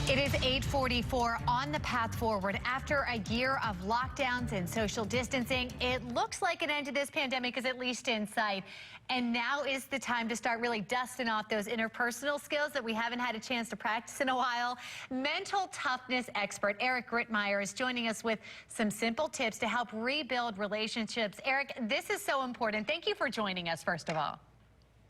It is 8:44 on the path forward. After a year of lockdowns and social distancing, it looks like an end to this pandemic is at least in sight. And now is the time to start really dusting off those interpersonal skills that we haven't had a chance to practice in a while. Mental toughness expert Eric Grittmeyer is joining us with some simple tips to help rebuild relationships. Eric, this is so important. Thank you for joining us, first of all.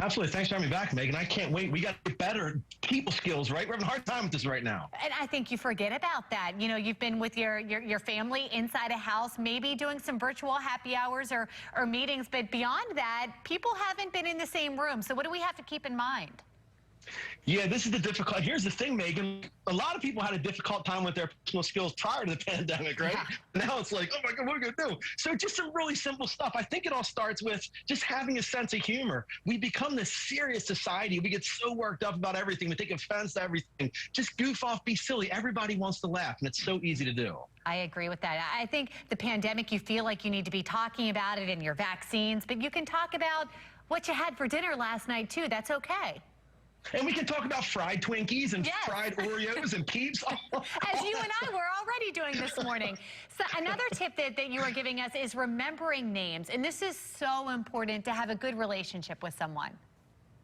Absolutely. Thanks for having me back, Megan. I can't wait. We got to get better people skills, right? We're having a hard time with this right now. And I think you forget about that. You know, you've been with your family inside a house, maybe doing some virtual happy hours or meetings. But beyond that, people haven't been in the same room. So what do we have to keep in mind? Yeah, this is the difficult. Here's the thing, Megan. A lot of people had a difficult time with their personal skills prior to the pandemic, right? Yeah. Now it's like, oh my God, what are we going to do? So just some really simple stuff. I think it all starts with just having a sense of humor. We become this serious society. We get so worked up about everything. We take offense to everything. Just goof off, be silly. Everybody wants to laugh, and it's so easy to do. I agree with that. I think the pandemic, you feel like you need to be talking about it in your vaccines, but you can talk about what you had for dinner last night, too. That's okay. And we can talk about fried Twinkies and fried Oreos and Peeps. As you and I were already doing this morning. So another tip that you are giving us is remembering names. And this is so important to have a good relationship with someone.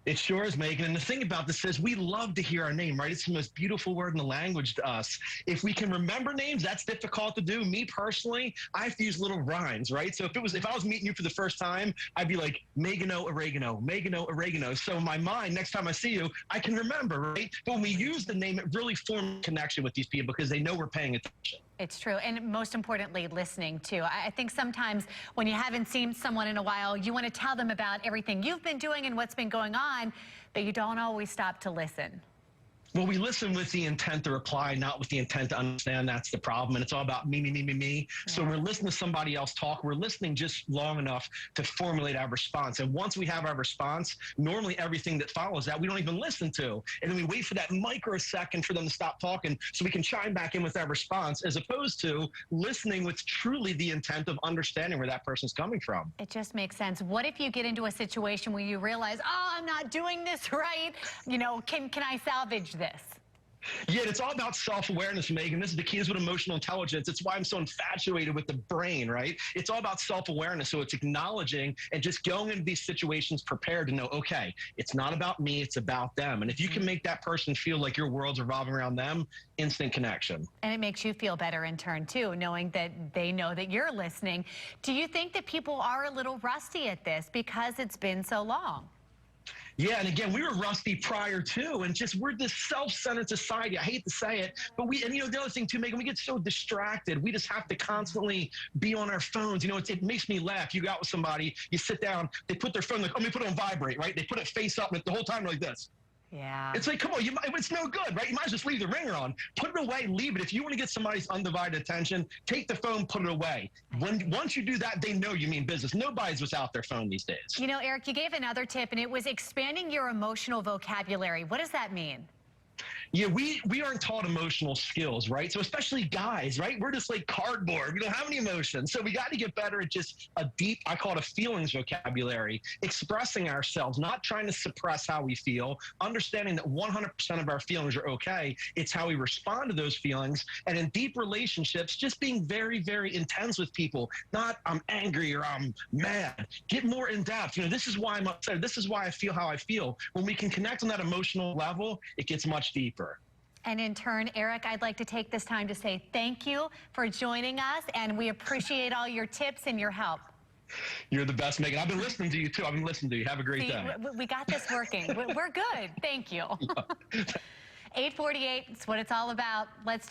It sure is, Megan. And the thing about this is we love to hear our name, right? It's the most beautiful word in the language to us. If we can remember names, that's difficult to do. Me personally, I have to use little rhymes, right? So if I was meeting you for the first time, I'd be like, Megano, oregano, Megano, oregano. So in my mind, next time I see you, I can remember, right? But when we use the name, it really forms a connection with these people because they know we're paying attention. It's true. And most importantly, listening too. I think sometimes when you haven't seen someone in a while, you want to tell them about everything you've been doing and what's been going on, but you don't always stop to listen. Well, we listen with the intent to reply, not with the intent to understand. That's the problem. And it's all about me, me, me, me, me. Yeah. So we're listening to somebody else talk. We're listening just long enough to formulate our response. And once we have our response, normally everything that follows that, we don't even listen to. And then we wait for that microsecond for them to stop talking so we can chime back in with that response, as opposed to listening with truly the intent of understanding where that person's coming from. It just makes sense. What if you get into a situation where you realize, oh, I'm not doing this right? You know, can I salvage this? Yeah, it's all about self-awareness, Megan. This is the key is with emotional intelligence. It's why I'm so infatuated with the brain, right? It's all about self-awareness. So it's acknowledging and just going into these situations prepared to know, okay, it's not about me, it's about them. And if you can make that person feel like your world's revolving around them, instant connection. And it makes you feel better in turn, too, knowing that they know that you're listening. Do you think that people are a little rusty at this because it's been so long? Yeah, and again, we were rusty prior to, and just we're this self-centered society. I hate to say it, but and you know, the other thing too, Megan, we get so distracted. We just have to constantly be on our phones. You know, it makes me laugh. You go out with somebody, you sit down, they put their phone, like, let me put it on vibrate, right? They put it face up, and the whole time they're like this. Yeah. It's like, come on, it's no good, right? You might as well just leave the ringer on. Put it away, leave it. If you want to get somebody's undivided attention, take the phone, put it away. Once you do that, they know you mean business. Nobody's without their phone these days. You know, Eric, you gave another tip, and it was expanding your emotional vocabulary. What does that mean? Yeah, we aren't taught emotional skills, right? So especially guys, right? We're just like cardboard. We don't have any emotions. So we got to get better at just a deep, I call it a feelings vocabulary, expressing ourselves, not trying to suppress how we feel, understanding that 100% of our feelings are okay. It's how we respond to those feelings. And in deep relationships, just being very, very intense with people, not I'm angry or I'm mad. Get more in depth. You know, this is why I'm upset. This is why I feel how I feel. When we can connect on that emotional level, it gets much deeper. And in turn, Eric, I'd like to take this time to say thank you for joining us, and we appreciate all your tips and your help. You're the best, Megan. I've been listening to you, too. I've been listening to you. Have a great day. We got this working. We're good. Thank you. 8:48, it's what it's all about. Let's